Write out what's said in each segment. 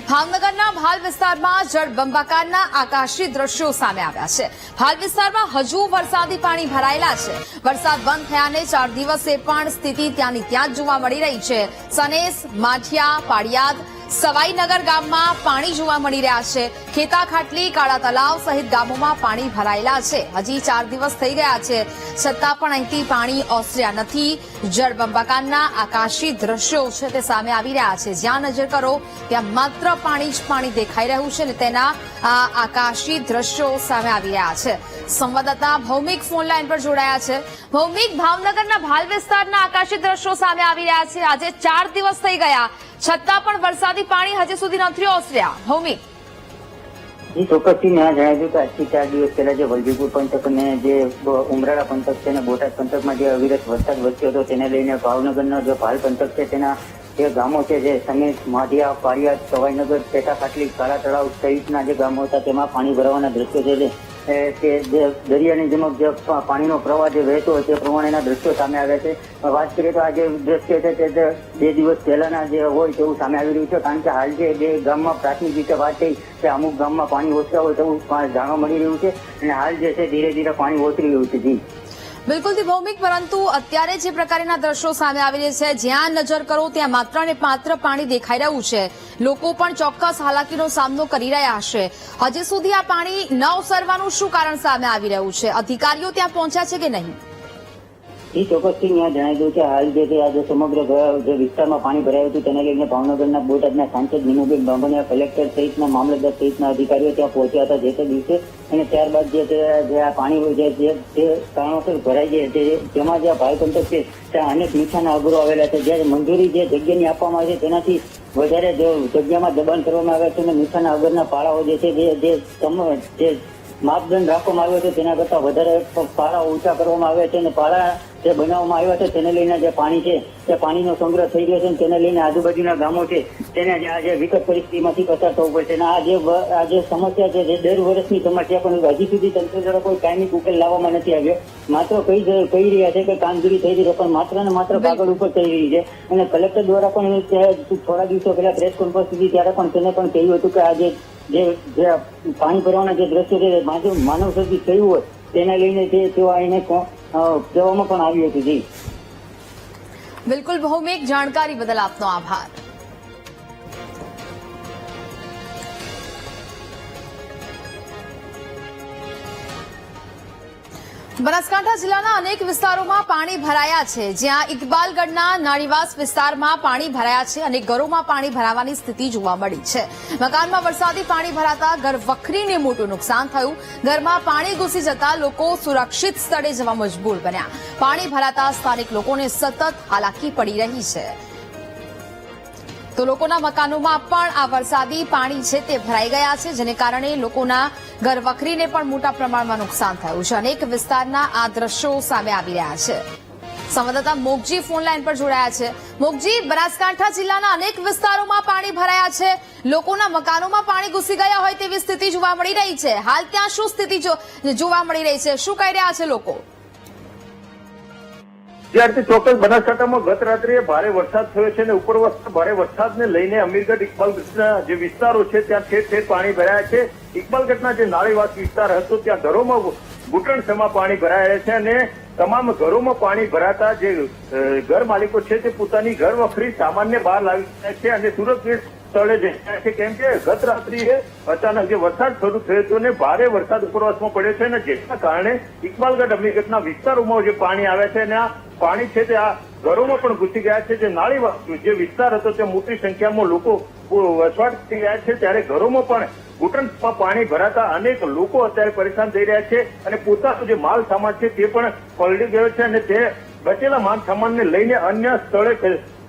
ભાવનગરના ભાલ વિસ્તારમાં જળબંબાકારના આકાશી દ્રશ્યો સામે આવ્યા છે। ભાલ વિસ્તારમાં હજુ વરસાદી પાણી ભરાયેલા છે। વરસાદ બંધ થયાને 4 દિવસે પણ સ્થિતિ ત્યાંની ત્યાં જ જોવા મળી રહી છે। સનેસ, માઠિયા, પાડિયાદ, સવાઈનગર ગામમાં પાણી જોવા મળી રહ્યા છે। ખેતા ખાટલી, કાળા તલાવ સહિત ગામોમાં પાણી ભરાયેલા છે। હજી 4 દિવસ થઈ ગયા છે, છતાં પણ અહીંથી પાણી ઓસર્યા નથી। જળબંબાકારના આકાશી દ્રશ્યો છે તે સામે આવી રહ્યા છે। જ્યાં નજર કરો ત્યાં માત્ર પાણી જ પાણી દેખાઈ રહ્યું છે અને તેના આ આકાશી દ્રશ્યો સામે આવી રહ્યા છે। સંવાદદાતા ભૌમિક ફોન લાઈન પર જોડાયા છે। ભૌમિક, ભાવનગરના ભાલ વિસ્તારના આકાશી દ્રશ્યો સામે આવી રહ્યા છે। આજે 4 દિવસ થઈ ગયા, છતાં પણ વરસાદી પાણી હજી સુધી નથી ઓસર્યા। ભૌમિક, ચોક્કસથી મેં જણાવ્યું કે આજથી 4 દિવસ પહેલા જે વલભીપુર પંથક અને જે ઉમરાળા પંથક છે અને બોટાદ પંથકમાં જે અવિરત વરસાદ વરસ્યો હતો તેને લઈને ભાવનગરનો જે ભાલ પંથક છે તેના જે ગામો છે જે સમેત, માઢિયા, પાડિયાદ, સવાઈનગર, પેટા ખાટલી, કાળા તળાવ સહિતના જે ગામો હતા તેમાં પાણી ભરાવાના દ્રશ્યો છે તે જે દરિયાની જેમ જે પાણીનો પ્રવાહ જે વહેતો હોય તે પ્રમાણેના દ્રશ્યો સામે આવ્યા છે। વાત કરીએ તો આ જે દ્રશ્ય છે તે 2 દિવસ પહેલાના જે હોય તેવું સામે આવી રહ્યું છે, કારણ કે હાલ જે ગામમાં પ્રાથમિક રીતે વાત થઈ કે અમુક ગામમાં પાણી ઓછા હોય તેવું જાણવા મળી રહ્યું છે અને હાલ જે છે ધીરે ધીરે પાણી ઓસરી રહ્યું છે। જી બિલકુલથી ભૌમિક, પરંતુ અત્યારે જે પ્રકારના દ્રશ્યો સામે આવી રહ્યા છે, જ્યાં નજર કરો ત્યાં માત્ર ને માત્ર પાણી દેખાઈ રહ્યું છે। લોકો પણ ચોક્કસ હાલાકીનો સામનો કરી રહ્યા હશે। હજી સુધી આ પાણી ન ઓસરવાનું શું કારણ સામે આવી રહ્યું છે? અધિકારીઓ ત્યાં પહોંચ્યા છે કે નહીં? ચોક્કસથી મેં જણાવ્યું કે હાલ જે આજે સમગ્ર જે વિસ્તારમાં પાણી ભરાયું હતું તેને લઈને ભાવનગરના બોટાદના સાંસદ નીમુબેન બામણિયા, કલેક્ટર સહિતના મામલતદાર સહિતના અધિકારીઓ ત્યાં પહોંચ્યા હતા જે તે દિવસે, અને ત્યારબાદ જે આ પાણી જે કારણોસર ભરાઈ જાય છે તેમાં જે ભાલ પંથક છે ત્યાં અનેક મીઠાના અગરો આવેલા છે। જ્યારે મંજૂરી જે જગ્યાની આપવામાં આવે છે તેનાથી વધારે જગ્યામાં દબાણ કરવામાં આવે છે અને મીઠાના અગરના પાળાઓ જે છે જે માપદંડ રાખવામાં આવ્યો છે તેના કરતા વધારે પાળા ઊંચા કરવામાં આવ્યા છે અને પાળા જે બનાવવામાં આવ્યા છે તેને લઈને જે પાણી છે તે પાણીનો સંગ્રહ થઈ ગયો છે અને તેને લઈને આજુબાજુના ગામો છે તેને જે વિકટ પરિસ્થિતિમાંથી પસાર થવું પડશે અને આ જે સમસ્યા છે જે દર વર્ષની સમસ્યા પણ હજી સુધી તંત્ર દ્વારા કોઈ કાયમી ઉકેલ લાવવામાં નથી આવ્યો। માત્ર કહી રહ્યા છે કે કામગીરી થઈ રહી છે પણ માત્ર ને માત્ર કાગળ ઉપર થઈ રહી છે અને કલેક્ટર દ્વારા પણ થોડા દિવસો પહેલા પ્રેસ કોન્ફરન્સ હતી ત્યારે પણ તેને પણ કહ્યું હતું કે આ જે પાણી ભરવાના જે દ્રશ્યો છે માનવ સર્જિત થયું હોય તેને લઈને તેઓ એને કહેવામાં પણ આવ્યું હતું। જી બિલકુલ ભૌમિક, જાણકારી બદલ આપનો આભાર। બનાસકાંઠા જિલ્લાના અનેક વિસ્તારોમાં પાણી ભરાયા છે। જ્યાં ઇકબાલગઢના નાળીવાસ વિસ્તારમાં પાણી ભરાયા છે અને ઘરોમાં પાણી ભરાવાની સ્થિતિ જોવા મળી છે। મકાનમાં વરસાદી પાણી ભરાતા ઘર વખરીને મોટું નુકસાન થયું। ઘરમાં પાણી ઘૂસી જતા લોકો સુરક્ષિત સ્થળે જવા મજબૂર બન્યા। પાણી ભરાતા સ્થાનિક લોકોને સતત હાલાકી પડી રહી છે। તો લોકોના મકાનોમાં પણ આ વરસાદી પાણી છે તે ભરાઈ ગયા છે, જેને કારણે લોકોના ઘર વખરીને પણ મોટા પ્રમાણમાં નુકસાન થયું છે। અનેક વિસ્તારના આ દ્રશ્યો સામે આવી રહ્યા છે। સંવાદદાતા મોગજી ફોન લાઈન પર જોડાયા છે। મોગજી, બનાસકાંઠા જિલ્લાના અનેક વિસ્તારોમાં પાણી ભરાયા છે, લોકોના મકાનોમાં પાણી ઘૂસી ગયા હોય તેવી સ્થિતિ જોવા મળી રહી છે। હાલ ત્યાં શું સ્થિતિ જોવા મળી રહી છે? શું કહી રહ્યા છે લોકો? ત્યારથી ચોક્કસ બનાસકાંઠામાં ગત રાત્રે ભારે વરસાદ થયો છે અને ઉપરવસ્ત ભારે વરસાદને લઈને અમીરગઢ, ઇકબાલગઢના જે વિસ્તારો છે ત્યાં ઠેર ઠેર પાણી ભરાયા છે। ઇકબાલગઢના જે નાળીવાસ વિસ્તાર હતો ત્યાં ઘરોમાં ઘૂંટણસમાં પાણી ભરાયા છે અને તમામ ઘરોમાં પાણી ભરાતા જે ઘર માલિકો છે તે પોતાની ઘર વખરી સામાનને બહાર લાવી રહ્યા છે અને સુરક્ષિત સ્થળે જઈ રહ્યા છે, કેમ કે ગત રાત્રિએ અચાનક જે વરસાદ શરૂ થયો હતો અને ભારે વરસાદ ઉપરવાસમાં પડ્યો છે અને જેના કારણે ઇકબાલગઢ, અમીરગઢના વિસ્તારોમાં જે પાણી આવ્યા છે અને આ પાણી છે તે આ ઘરોમાં પણ ઘૂસી ગયા છે। જે નાળીવાસ જે વિસ્તાર હતો ત્યાં મોટી સંખ્યામાં લોકો વસવાટ કરી રહ્યા છે, ત્યારે ઘરોમાં પણ ઘૂંટણમાં પાણી ભરાતા અનેક લોકો અત્યારે પરેશાન થઈ રહ્યા છે અને પોતાનો જે માલ સામાન છે તે પણ પલળી ગયો છે અને તે બચેલા માલ સામાનને લઈને અન્ય સ્થળે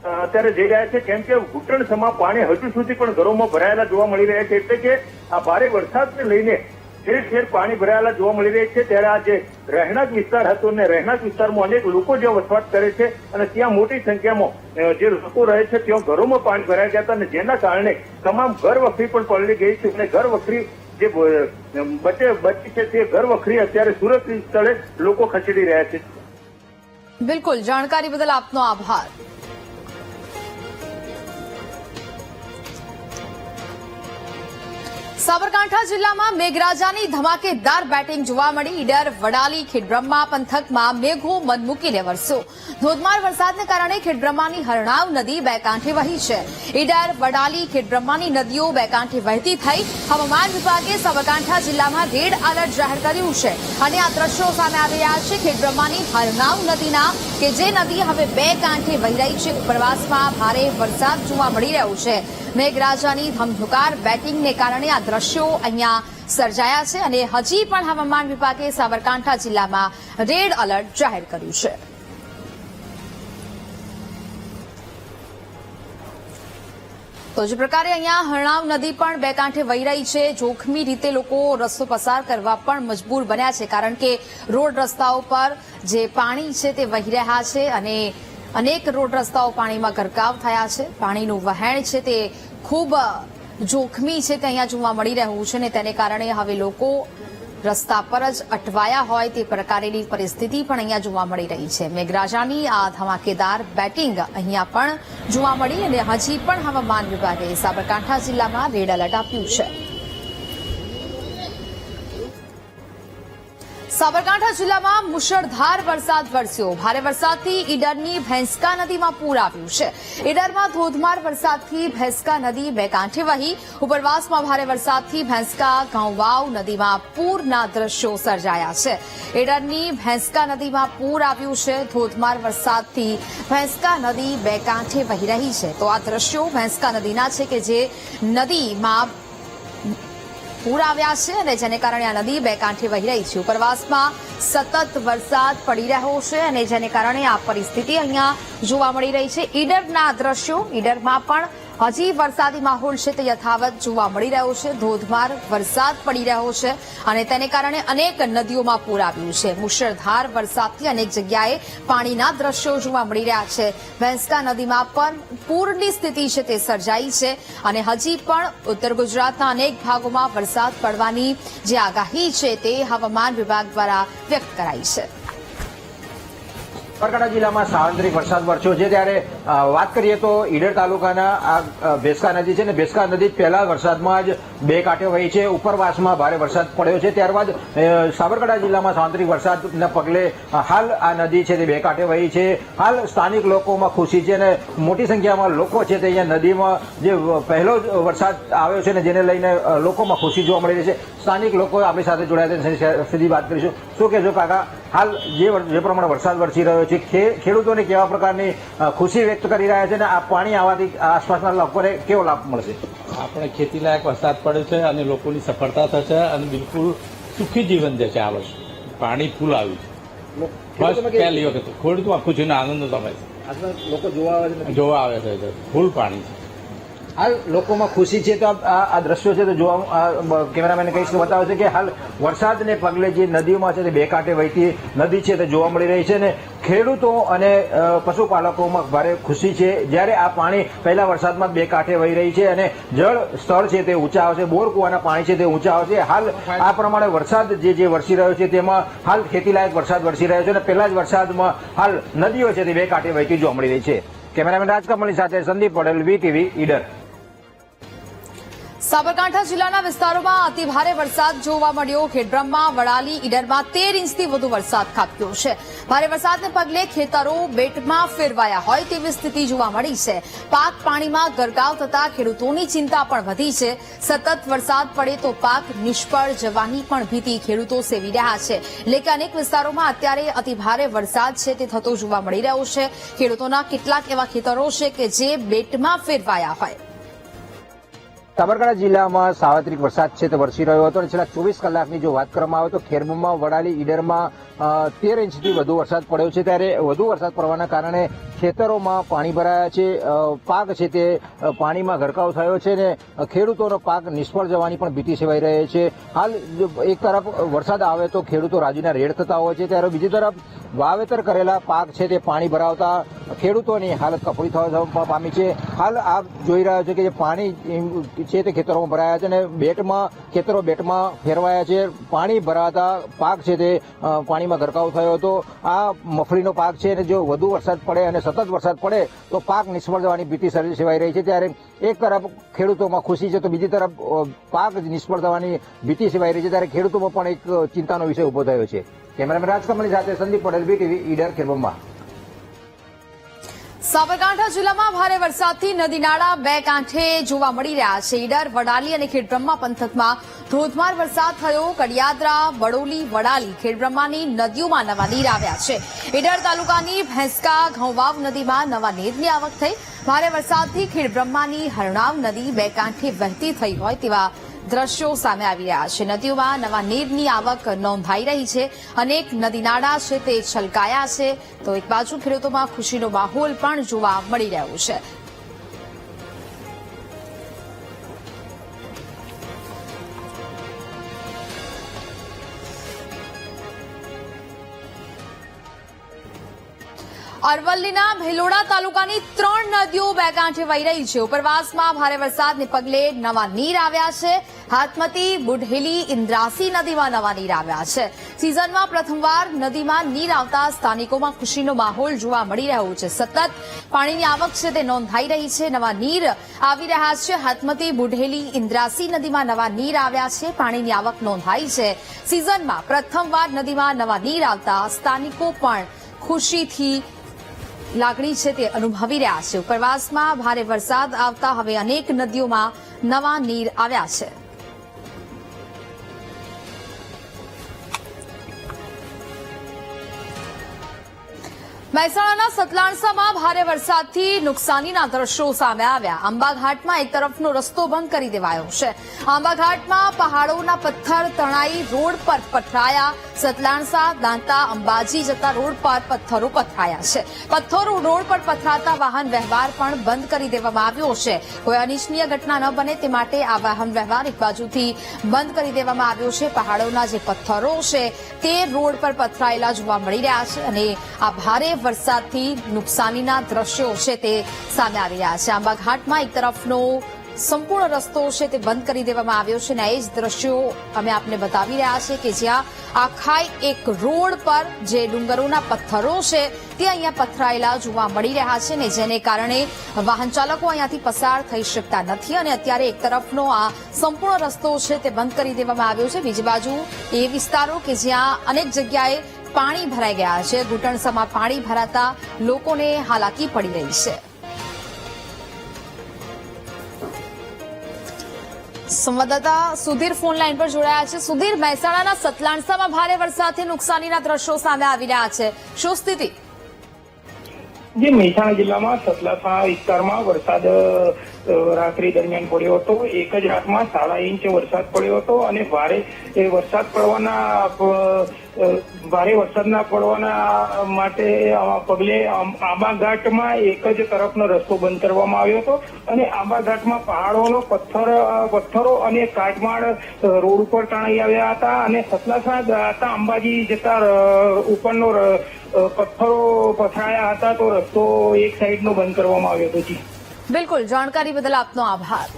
અત્યારે જઈ રહ્યા છે, કેમ કે ઘૂંટણસમાં પાણી હજુ સુધી પણ ઘરોમાં ભરાયેલા જોવા મળી રહ્યા છે। એટલે કે આ ભારે વરસાદને લઈને ઠેર ઠેર પાણી ભરાયેલા જોવા મળી રહ્યા છે। ત્યારે આ જે રહેણાંક વિસ્તાર હતો અને રહેણાંક વિસ્તારમાં અનેક લોકો જે વસવાટ કરે છે અને ત્યાં મોટી સંખ્યામાં જે લોકો રહે છે ત્યાં ઘરોમાં પાણી ભરાઈ ગયા હતા અને જેના કારણે તમામ ઘર વખરી પણ પલળી ગઈ છે અને ઘર વખરી જે બચી છે તે ઘર વખરી અત્યારે સુરક્ષિત સ્થળે લોકો ખસેડી રહ્યા છે। બિલકુલ, જાણકારી બદલ આપનો આભાર। સાબરકાંઠા જિલ્લામાં મેઘરાજાની ધમાકેદાર બેટિંગ જોવા મળી. ઈડર, વડાલી, ખેડબ્રહ્મા પંથકમાં મેઘો મન મૂકીને વરસ્યો. ધોધમાર વરસાદને કારણે ખેડબ્રહ્માની હરણાવ નદી બે કાંઠે વહી છે. ઈડર, વડાલી, ખેડબ્રહ્માની નદીઓ બે કાંઠે વહેતી થઈ. હવામાન વિભાગે સાબરકાંઠા જિલ્લામાં રેડ એલર્ટ જાહેર કર્યું છે અને આ દ્રશ્યો સામે આવી રહ્યા છે ખેડબ્રહ્માની હરણાવ નદીના, કે જે નદી હવે બે કાંઠે વહી રહી છે. ઉપરવાસમાં ભારે વરસાદ જોવા મળી રહ્યો છે. મેઘરાજાની ધમધુકાર બેટિંગને કારણે આ દ્રશ્યો અહીંયા સર્જાયા છે અને હજી પણ હવામાન વિભાગે સાબરકાંઠા જિલ્લામાં રેડ એલર્ટ જાહેર કર્યું છે. તો જે પ્રકારે અહીંયા હરણાવ નદી પણ બે કાંઠે વહી રહી છે. જોખમી રીતે લોકો રસ્તો પસાર કરવા પણ મજબૂર બન્યા છે, કારણ કે રોડ રસ્તાઓ પર જે પાણી છે તે વહી રહ્યા છે અને અનેક રોડ રસ્તાઓ પાણીમાં ગરકાવ થયા છે. પાણીનું વહેણ છે તે ખૂબ જોખમી છે તે અહીંયા જોવા મળી રહ્યું છે અને તેને કારણે હવે લોકો રસ્તા પર જ અટવાયા હોય તે પ્રકારની પરિસ્થિતિ પણ અહીંયા જોવા મળી રહી છે. મેઘરાજાની આ ધમાકેદાર બેટિંગ અહીંયા પણ જોવા મળી અને હજી પણ હવામાન વિભાગે સાબરકાંઠા જિલ્લામાં રેડ એલર્ટ આપ્યું છે. સાબરકાંઠા જિલ્લામાં મુશળધાર વરસાદ વરસ્યો. ભારે વરસાદથી ઈડરની ભેંસકા નદીમાં પૂર આવ્યું છે. ઈડરમાં ધોધમાર વરસાદથી ભેંસકા નદી બે કાંઠે વહી. ઉપરવાસમાં ભારે વરસાદથી ભેંસકા ગાંવવાવ નદીમાં પૂરના દ્રશ્યો સર્જાયા છે. ઈડરની ભેંસકા નદીમાં પૂર આવ્યું છે. ધોધમાર વરસાદથી ભેંસકા નદી બે કાંઠે વહી રહી છે. તો આ દ્રશ્યો ભેંસકા નદીના છે કે જે નદીમાં પૂર આવ્યા છે અને જેને કારણે આ નદી બે કાંઠે વહી રહી છે. ઉપરવાસમાં સતત વરસાદ પડી રહ્યો છે અને જેને કારણે આ પરિસ્થિતિ અહીંયા જોવા મળી રહી છે. ઈડરના દ્રશ્યો, ઈડરમાં પણ હજી વરસાદી માહોલ છે તે યથાવત જોવા મળી રહ્યો છે. ધોધમાર વરસાદ પડી રહ્યો છે અને તેને કારણે અનેક નદીઓમાં પૂર આવ્યું છે. મુશળધાર વરસાદથી અનેક જગ્યાએ પાણીના દ્રશ્યો જોવા મળી રહ્યા છે. ભેંસકા નદીમાં પણ પૂરની સ્થિતિ છે તે સર્જાઈ છે અને હજી પણ ઉત્તર ગુજરાતના અનેક ભાગોમાં વરસાદ પડવાની જે આગાહી છે તે હવામાન વિભાગ દ્વારા વ્યક્ત કરાઈ છે. સાબરકાંઠા જિલ્લામાં સાર્વત્રિક વરસાદ વરસ્યો છે. ત્યારે વાત કરીએ તો ઈડર તાલુકાના આ ભેંસકા નદી છે ને, ભેંસકા નદી પહેલા વરસાદમાં જ બે કાંઠે વહી છે. ઉપરવાસમાં ભારે વરસાદ પડ્યો છે. ત્યારબાદ સાબરકાંઠા જિલ્લામાં સાર્વત્રિક વરસાદના પગલે હાલ આ નદી છે તે બે કાંઠે વહી છે. હાલ સ્થાનિક લોકોમાં ખુશી છે અને મોટી સંખ્યામાં લોકો છે તે અહીંયા નદીમાં જે પહેલો જ વરસાદ આવ્યો છે ને જેને લઈને લોકોમાં ખુશી જોવા મળી રહી છે. સ્થાનિક લોકો આપણી સાથે જોડાયા છે, સીધી વાત કરીશું. શું કહેશો કાકા, હાલ જે પ્રમાણે વરસાદ વરસી રહ્યો છે, ખેડૂતોને કેવા પ્રકારની ખુશી વ્યક્ત કરી રહ્યા છે અને આ પાણી આવવાથી આસપાસના લોકોને કેવો લાભ મળશે? આપણે ખેતીલાયક વરસાદ પડ્યો છે અને લોકોની સફળતા થશે અને બિલકુલ સુખી જીવન જશે. આ વર્ષે પાણી ફૂલ આવ્યું છે. પહેલી વખત ખેડૂતમાં ખુશીનો આનંદ તમે લોકો જોવા આવે છે, ફૂલ પાણી છે. હાલ લોકોમાં ખુશી છે. તો આ દ્રશ્યો છે તો જોવા કેમેરામેન કહીશ તો બતાવે છે કે હાલ વરસાદને પગલે જે નદીઓમાં છે તે બે કાંઠે વહેતી નદી છે તે જોવા મળી રહી છે અને ખેડૂતો અને પશુપાલકોમાં ભારે ખુશી છે. જ્યારે આ પાણી પહેલા વરસાદમાં બે કાંઠે વહી રહી છે અને જળ સ્થળ છે તે ઊંચા આવશે, બોર કુવાના પાણી છે તે ઊંચા આવશે. હાલ આ પ્રમાણે વરસાદ જે વરસી રહ્યો છે તેમાં હાલ ખેતીલાયક વરસાદ વરસી રહ્યો છે અને પહેલા જ વરસાદમાં હાલ નદીઓ છે તે બે કાંઠે વહેતી જોવા મળી રહી છે. કેમેરામેન રાજકમલની સાથે સંદીપ પટેલ, વીટીવી, ઈડર. સાબરકાંઠા જિલ્લાના વિસ્તારોમાં અતિભારે વરસાદ જોવા મળ્યો. ખેડબ્રહ્મા, વડાલી, ઈડરમાં 13 ઇંચથી વધુ વરસાદ ખાબક્યો છે. ભારે વરસાદને પગલે ખેતરો બેટમાં ફેરવાયા હોય તેવી સ્થિતિ જોવા મળી છે. પાક પાણીમાં ગરકાવ થતા ખેડૂતોની ચિંતા પણ વધી છે. સતત વરસાદ પડે તો પાક નિષ્ફળ જવાની પણ ભીતિ ખેડૂતો સેવી રહ્યા છે. એટલે કે અનેક વિસ્તારોમાં અત્યારે અતિભારે વરસાદ છે તે થતો જોવા મળી રહ્યો છે. ખેડૂતોના કેટલાક એવા ખેતરો છે કે જે બેટમાં ફેરવાયા હોય. સાબરકાંઠા જિલ્લામાં સાર્વત્રિક વરસાદ છે તે વરસી રહ્યો હતો અને છેલ્લા 24 કલાકની જો વાત કરવામાં આવે તો ખેડબ્રહ્મા, વડાલી, ઈડરમાં 13 ઇંચથી વધુ વરસાદ પડ્યો છે. ત્યારે વધુ વરસાદ પડવાના કારણે ખેતરોમાં પાણી ભરાયા છે. પાક છે તે પાણીમાં ગરકાવ થયો છે અને ખેડૂતોનો પાક નિષ્ફળ જવાની પણ ભીતિ સેવાઈ રહી છે. હાલ એક તરફ વરસાદ આવે તો ખેડૂતો રાજીના રેડ થતા હોય છે, ત્યારે બીજી તરફ વાવેતર કરેલા પાક છે તે પાણી ભરાવતા ખેડૂતોની હાલત કફોડી થવા પામી છે. હાલ આપ જોઈ રહ્યા છો કે જે પાણી છે તે ખેતરોમાં ભરાયા છે અને ખેતરો બેટમાં ફેરવાયા છે. પાણી ભરાતા પાક છે તે પાણીમાં ગરકાવ થયો હતો. આ મગફળીનો પાક છે અને જો વધુ વરસાદ પડે અને સતત વરસાદ પડે તો પાક નિષ્ફળ જવાની ભીતિ સેવાઈ રહી છે। ત્યારે એક તરફ ખેડૂતોમાં ખુશી છે તો બીજી તરફ પાક નિષ્ફળ થવાની ભીતિ સેવાઈ રહી છે। ત્યારે ખેડૂતોમાં પણ એક ચિંતાનો વિષય ઉભો થયો છે। કેમેરામેન રાજકમલની સાથે સંદીપ પટેલ, BTV, ઈડર, ખેરબમ્બા। સાબરકાંઠા જિલ્લામાં ભારે વરસાદથી નદી નાળા બે કાંઠે જોવા મળી રહ્યા છે। ઈડર, વડાલી અને ખેડબ્રહ્મા પંથકમાં ધોધમાર વરસાદ થયો। કડિયાદરા, બડોલી, વડાલી, ખેડબ્રહ્માની નદીઓમાં નવા નીર આવ્યા છે। ઈડર તાલુકાની ભેંસકા ઘઉંવાવ નદીમાં નવા નીરની આવક થઈ। ભારે વરસાદથી ખેડબ્રહ્માની હરણાવ નદી બે કાંઠે વહેતી થઈ હોય તેવા દ્રશ્યો સામે આવી રહ્યા છે। નદીઓમાં નવા નીરની આવક નોંધાઈ રહી છે। અનેક નદી નાળા છે તે છલકાયા છે તો એક બાજુ ખેડૂતોમાં ખુશીનો માહોલ પણ જોવા મળી રહ્યો છે। અરવલ્લીના ભેલોડા તાલુકાની 3 નદીઓ બે કાંઠે વહી રહી છે। ઉપરવાસમાં ભારે વરસાદને પગલે નવા નીર આવ્યા છે। હાથમતી, બુઢેલી, ઇન્દ્રાસી નદીમાં નવા નીર આવ્યા છે। સિઝનમાં પ્રથમવાર નદીમાં નીર આવતા સ્થાનિકોમાં ખુશીનો માહોલ જોવા મળી રહ્યો છે। સતત પાણીની આવક છે તે નોંધાઈ રહી છે। નવા નીર આવી રહ્યા છે। હાથમતી, બુઢેલી, ઇન્દ્રાસી નદીમાં નવા નીર આવ્યા છે। પાણીની આવક નોંધાઈ છે। સિઝનમાં પ્રથમવાર નદીમાં નવા નીર આવતા સ્થાનિકો પણ ખુશીથી લાગણી છે તે અનુભવી રહ્યા છે। ઉપરવાસમાં ભારે વરસાદ આવતા હવે અનેક નદીઓમાં નવા નીર આવ્યા છે। મહેસાણાના સતલાણસામાં ભારે વરસાદથી નુકસાનીના દ્રશ્યો સામે આવ્યા। આંબાઘાટમાં એક તરફનો રસ્તો બંધ કરી દેવાયો છે। આંબાઘાટમાં પહાડોના પથ્થર તણાઈ રોડ પર પથરાયા। સતલાણસા, દાંતા, અંબાજી જતા રોડ પર પથ્થરો પથરાયા છે। પથ્થરો રોડ પર પથરાતા વાહન વ્યવહાર પણ બંધ કરી દેવામાં આવ્યો છે। કોઈ અનિચ્છનીય ઘટના ન બને તે માટે આ વાહન વ્યવહાર એક બાજુથી બંધ કરી દેવામાં આવ્યો છે। પહાડોના જે પથ્થરો છે તે રોડ પર પથરાયેલા જોવા મળી રહ્યા છે અને આ ભારે વરસાદથી નુકસાનીના દ્રશ્યો છે તે સામે આવી રહ્યા છે। આંબાઘાટમાં એક તરફનો સંપૂર્ણ રસ્તો છે તે બંધ કરી દેવામાં આવ્યો છે અને એ જ દ્રશ્યો અમે આપને બતાવી રહ્યા છે કે જ્યાં આખા એક રોડ પર જે ડુંગરોના પથ્થરો છે તે અહીંયા પથરાયેલા જોવા મળી રહ્યા છે ને જેને કારણે વાહન ચાલકો અહીંયાથી પસાર થઈ શકતા નથી અને અત્યારે એક તરફનો આ સંપૂર્ણ રસ્તો છે તે બંધ કરી દેવામાં આવ્યો છે। બીજી બાજુ એ વિસ્તારો કે જ્યાં અનેક જગ્યાએ પાણી ભરાઈ ગયા છે। ઘૂંટણસમાં પાણી ભરાતા લોકોને હાલાકી પડી રહી છે। સંવાદદાતા સુધીર ફોન લાઈન પર જોડાયા છે। સુધીર, મહેસાણાના સતલાણસામાં ભારે વરસાદથી નુકસાનીના દ્રશ્યો સામે આવી રહ્યા છે, શું સ્થિતિ? જે મહેસાણા જિલ્લામાં સતલાસા વિસ્તારમાં વરસાદ રાત્રિ દરમિયાન પડ્યો હતો। એક જ રાતમાં 1.5 ઇંચ વરસાદ પડ્યો હતો અને ભારે વરસાદના પડવાના માટે પગલે આંબાઘાટમાં એક જ તરફનો રસ્તો બંધ કરવામાં આવ્યો હતો અને આંબાઘાટમાં પહાડોનો પથ્થરો અને કાટમાળ રોડ ઉપર તણાઈ આવ્યા હતા અને સતલાસા દાંતા અંબાજી જતા ઉપરનો પથ્થરો પથરાયા હતા તો રસ્તો એક સાઈડનો બંધ કરવામાં આવ્યો હતો। જી બિલકુલ, જાણકારી બદલ આપનો આભાર।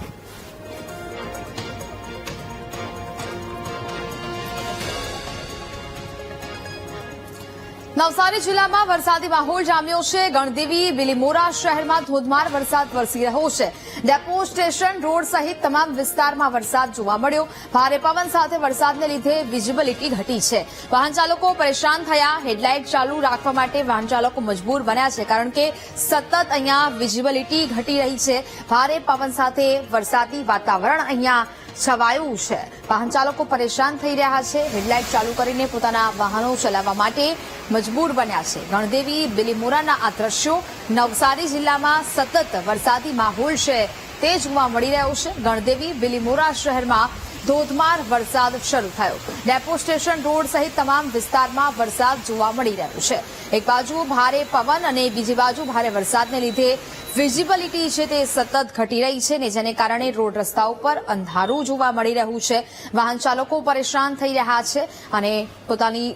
નવસારી જિલ્લામાં વરસાદી માહોલ જામ્યો છે। ગણદેવી, બિલીમોરા શહેરમાં ધોધમાર વરસાદ વરસી રહ્યો છે। ડેપો સ્ટેશન રોડ સહિત તમામ વિસ્તારમાં વરસાદ જોવા મળ્યો। ભારે પવન સાથે વરસાદને લીધે વિઝિબિલિટી ઘટી છે। વાહન ચાલકો પરેશાન થયા। હેડલાઇટ ચાલુ રાખવા માટે વાહન ચાલકો મજબૂર બન્યા છે કારણ કે સતત અહીંયા વિઝિબિલિટી ઘટી રહી છે। ભારે પવન સાથે વરસાદી વાતાવરણ અહીંયા છવાયું છે। વાહન ચાલકો પરેશાન થઈ રહ્યા છે। હેડલાઇટ ચાલુ કરીને પોતાના વાહનો ચલાવવા માટે મજબૂર બન્યા છે। ગણદેવી, બિલીમોરાના આ દ્રશ્યો નવસારી જિલ્લામાં સતત વરસાદી માહોલ છે તે જોવા મળી રહ્યો છે। ગણદેવી, બિલીમોરા શહેરમાં ધોધમાર વરસાદ શરૂ થયો। ડેપો સ્ટેશન રોડ સહિત તમામ વિસ્તારમાં વરસાદ જોવા મળી રહ્યો છે। એક બાજુ ભારે પવન અને બીજી બાજુ ભારે વરસાદને લીધે વિઝિબિલિટી છે તે સતત ઘટી રહી છે ને જેને કારણે રોડ રસ્તાઓ પર અંધારું જોવા મળી રહ્યું છે। વાહન ચાલકો પરેશાન થઈ રહ્યા છે અને પોતાની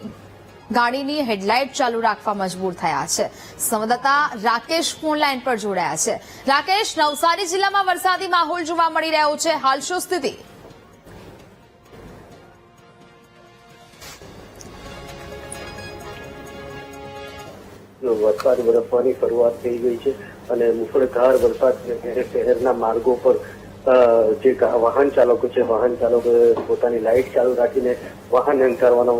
ગાડીની હેડલાઇટ ચાલુ રાખવા મજબૂર થયા છે। સંવાદદાતા રાકેશ ફોન લાઈન પર જોડાયા છે। રાકેશ, નવસારી જિલ્લામાં વરસાદી માહોલ જોવા મળી રહ્યો છે, હાલ શું સ્થિતિ? વરસાદ વરસવાની શરૂઆત થઈ ગઈ છે અને મુશળધાર વરસાદને કારણે શહેરના માર્ગો પર જે વાહન ચાલકો છે વાહન ચાલકોએ પોતાની લાઇટ ચાલુ રાખીને વાહન હંકારવાનો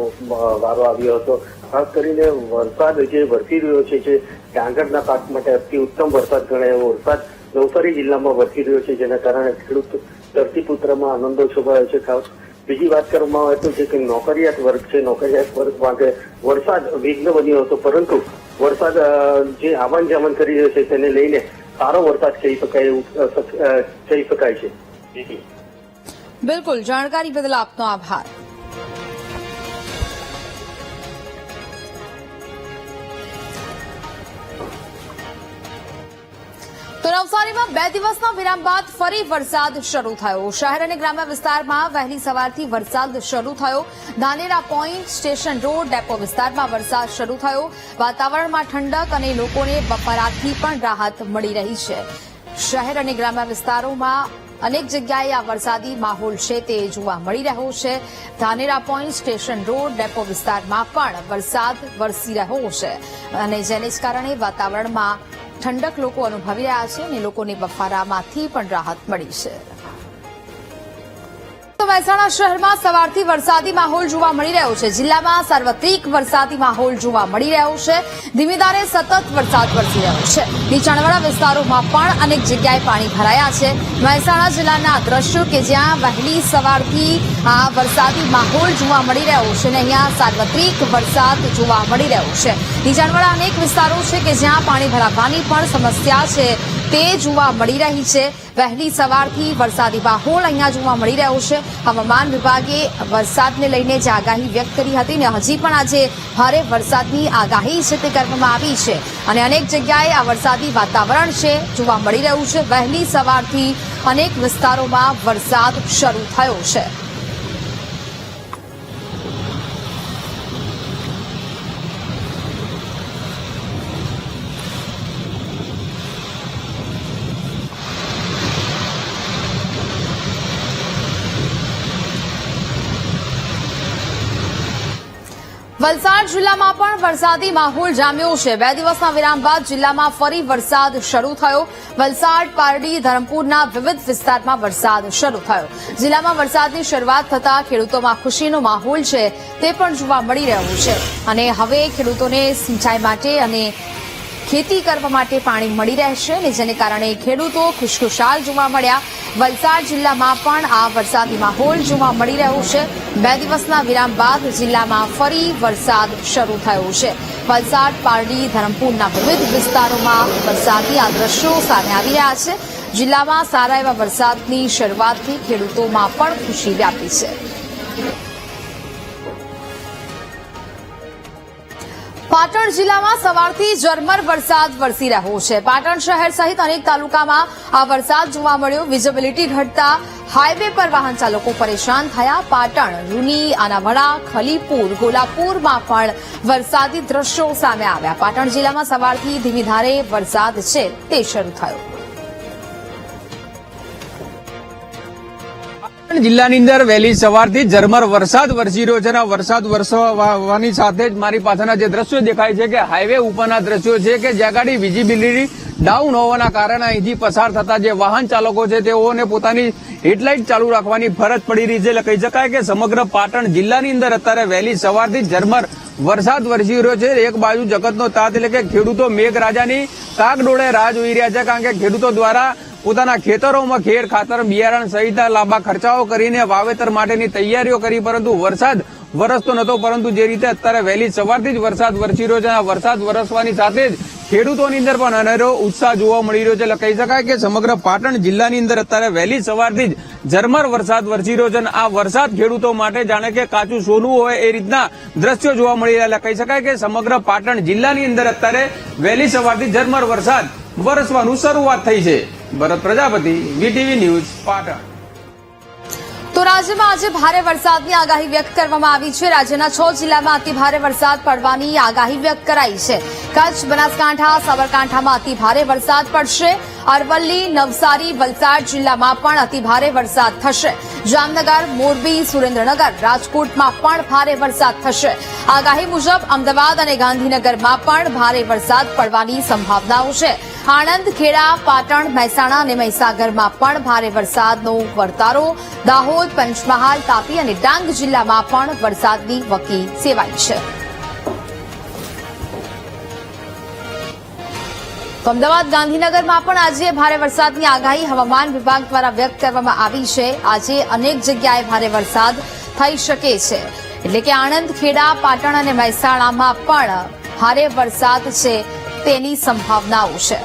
વારો આવ્યો હતો. ખાસ કરીને વરસાદ જે વરસી રહ્યો છે જે ડાંગરના પાક માટે અતિ ઉત્તમ વરસાદ ગણાય એવો વરસાદ નવસારી જિલ્લામાં વરસી રહ્યો છે, જેના કારણે ખેડૂત ધરતીપુત્રમાં આનંદો છવાયો છે. ખાસ બીજી વાત કરવામાં આવે તો જે કે નોકરિયાત વર્ગ છે, નોકરિયાત વર્ગ માટે વરસાદ વિઘ્ન બન્યો હતો, પરંતુ વરસાદ જે આવન જાવન કરી રહ્યો છે તેને લઈને સારો વરસાદ કહી શકાય છે. બિલકુલ, જાણકારી બદલ આપનો આભાર. તો નવસારીમાં 2 દિવસના વિરામ બાદ ફરી વરસાદ શરૂ થયો. શહેર અને ગ્રામ્ય વિસ્તારમાં વહેલી સવારથી વરસાદ શરૂ થયો. Dhanera point, station road, depot વિસ્તારમાં વરસાદ શરૂ થયો. વાતાવરણમાં ઠંડક અને લોકોને બપોરાથી પણ રાહત મળી રહી છે. શહેર અને ગ્રામ્ય વિસ્તારોમાં અનેક જગ્યાએ આ વરસાદી માહોલ છે તે જોવા મળી રહ્યો છે. Dhanera point, station road, depot વિસ્તારમાં પણ વરસાદ વરસી રહ્યો છે અને જેને જ કારણે વાતાવરણમાં ઠંડક લોકો અનુભવી રહ્યા છે અને લોકોને બફારામાંથી પણ રાહત મળી છે. તો મહેસાણા શહેરમાં સવારથી વરસાદી માહોલ જોવા મળી રહ્યો છે. જિલ્લામાં સાર્વત્રિક વરસાદી માહોલ જોવા મળી રહ્યો છે. ધીમી ધારે સતત વરસાદ વરસી રહ્યો છે. નીચાણવાળા વિસ્તારોમાં પણ અનેક જગ્યાએ પાણી ભરાયા છે. મહેસાણા જિલ્લાના દ્રશ્યો કે જ્યાં વહેલી સવારથી આ વરસાદી માહોલ જોવા મળી રહ્યો છે અને અહીંયા સાર્વત્રિક વરસાદ જોવા મળી રહ્યો છે. નીચાણવાળા અનેક વિસ્તારો છે કે જ્યાં પાણી ભરાવાની પણ સમસ્યા છે તે જોવા મળી રહી છે. વહેલી સવારથી વરસાદી માહોલ અહીંયા જોવા મળી રહ્યો છે. હવામાન વિભાગે વરસાદને લઈને જે આગાહી વ્યક્ત કરી હતી ને હજી પણ આજે ભારે વરસાદની આગાહી છે તે કરવામાં આવી છે અને અનેક જગ્યાએ આ વરસાદી વાતાવરણ છે જોવા મળી રહ્યું છે. વહેલી સવારથી અનેક વિસ્તારોમાં વરસાદ શરૂ થયો છે. વલસાડ જિલ્લામાં પણ વરસાદી માહોલ જામ્યો છે. 2 દિવસના વિરામ બાદ જિલ્લામાં ફરી વરસાદ શરૂ થયો. વલસાડ, પારડી, ધરમપુરના વિવિધ વિસ્તારમાં વરસાદ શરૂ થયો. જિલ્લામાં વરસાદની શરૂઆત થતાં ખેડૂતોમાં ખુશીનો માહોલ છે તે પણ જોવા મળી રહ્યું છે અને હવે ખેડૂતોને સિંચાઈ માટે અને ખેતી કરવા માટે પાણી મળી રહેશે અને જેને કારણે ખેડૂતો ખુશખુશાલ જોવા મળ્યા. વલસાડ જિલ્લામાં પણ આ વરસાદી માહોલ જોવા મળી રહ્યો છે. 2 દિવસના વિરામ બાદ જિલ્લામાં ફરી વરસાદ શરૂ થયો છે. વલસાડ, પારડી, ધરમપુરના વિવિધ વિસ્તારોમાં વરસાદી આ દ્રશ્યો સામે આવી રહ્યા છે. જિલ્લામાં સારા એવા વરસાદની શરૂઆતથી ખેડૂતોમાં પણ ખુશી વ્યાપી છે. પાટણ જિલ્લામાં સવારથી ઝરમર વરસાદ વરસી રહ્યો છે. પાટણ શહેર સહિત અનેક તાલુકામાં આ વરસાદ જોવા મળ્યો. વિઝિબિલિટી ઘટતા હાઈવે પર વાહન ચાલકો પરેશાન થયા. પાટણ, રૂની, આનાવાડા, ખલીપુર, ગોલાપુરમાં પણ વરસાદી દ્રશ્યો સામે આવ્યા. પાટણ જિલ્લામાં સવારથી ધીમી ધારે વરસાદ છે તે શરૂ થયો. જિલ્લાની અંદર વહેલી સવારથી ઝરમર વરસાદ વરસી રહ્યો છે અને વરસાદ વરસવાની સાથે જ મારી પાસેના જે દ્રશ્યો દેખાય છે કે હાઈવે ઉપરના દ્રશ્યો છે કે જ્યાં ગાડી વિઝિબિલિટી ડાઉન હોવાના કારણે અહીંથી પસાર થતા જે વાહન ચાલકો છે તેઓને પોતાની હેડલાઇટ ચાલુ રાખવાની ફરજ પડી રહી છે. એટલે કહી શકાય કે સમગ્ર પાટણ જિલ્લાની અંદર અત્યારે વહેલી સવારથી ઝરમર વરસાદ વરસી રહ્યો છે. એક બાજુ જગતનો તાત એટલે કે ખેડૂતો મેઘરાજાની કાગડોળે રાહ જોઈ રહ્યા છે, કારણ કે ખેડૂતો દ્વારા પોતાના ખેતરોમાં ખેડ, ખાતર, બિયારણ સહિતના લાંબા ખર્ચાઓ કરીને વાવેતર માટેની તૈયારીઓ કરી, પરંતુ વરસાદ વરસતો નહોતો. પરંતુ જે રીતે અત્યારે વહેલી સવારથી જ વરસાદ વરસી રહ્યો છે અને વરસાદ વરસવાની સાથે જ ખેડૂતોની અંદર પણ અનેરો ઉત્સાહ જોવા મળી રહ્યો છે. એટલે કહી શકાય કે સમગ્ર પાટણ જિલ્લાની અંદર અત્યારે વહેલી સવારથી જ ઝરમર વરસાદ વરસી રહ્યો છે અને આ વરસાદ ખેડૂતો માટે જાણે કે કાચું સોનું હોય એ રીતના દ્રશ્યો જોવા મળી રહ્યા. એટલે કહી શકાય કે સમગ્ર પાટણ જિલ્લાની અંદર અત્યારે વહેલી સવારથી ઝરમર વરસાદ વરસવાનું શરૂઆત થઈ છે. ભરત પ્રજાપતિ, વીટીવી ન્યૂઝ, પાટણ. તો રાજ્યમાં આજે ભારે વરસાદની આગાહી વ્યક્ત કરવામાં આવી છે. રાજ્યના 6 જિલ્લામાં અતિ ભારે વરસાદ પડવાની આગાહી વ્યક્ત કરાઈ છે. કચ્છ, બનાસકાંઠા, સાબરકાંઠામાં અતિ ભારે વરસાદ પડશે. અરવલ્લી, નવસારી, વલસાડ જિલ્લામાં પણ અતિ ભારે વરસાદ થશે. જામનગર, મોરબી, સુરેન્દ્રનગર, રાજકોટમાં પણ ભારે વરસાદ થશે. આગાહી મુજબ અમદાવાદ અને ગાંધીનગરમાં પણ ભારે વરસાદ પડવાની સંભાવનાઓ છે. આણંદ, ખેડા, પાટણ, મહેસાણા અને મહીસાગરમાં પણ ભારે વરસાદનો વર્તારો. દાહોદ, પંચમહાલ, તાપી અને ડાંગ જિલ્લામાં પણ વરસાદની વકી સેવાઈ છે. તો અમદાવાદ, ગાંધીનગરમાં પણ આજે ભારે વરસાદની આગાહી હવામાન વિભાગ દ્વારા વ્યક્ત કરવામાં આવી છે. આજે અનેક જગ્યાએ ભારે વરસાદ થઈ શકે છે. એટલે કે આણંદ, ખેડા, પાટણ અને મહેસાણામાં પણ ભારે વરસાદ છે તેની સંભાવનાઓ છે.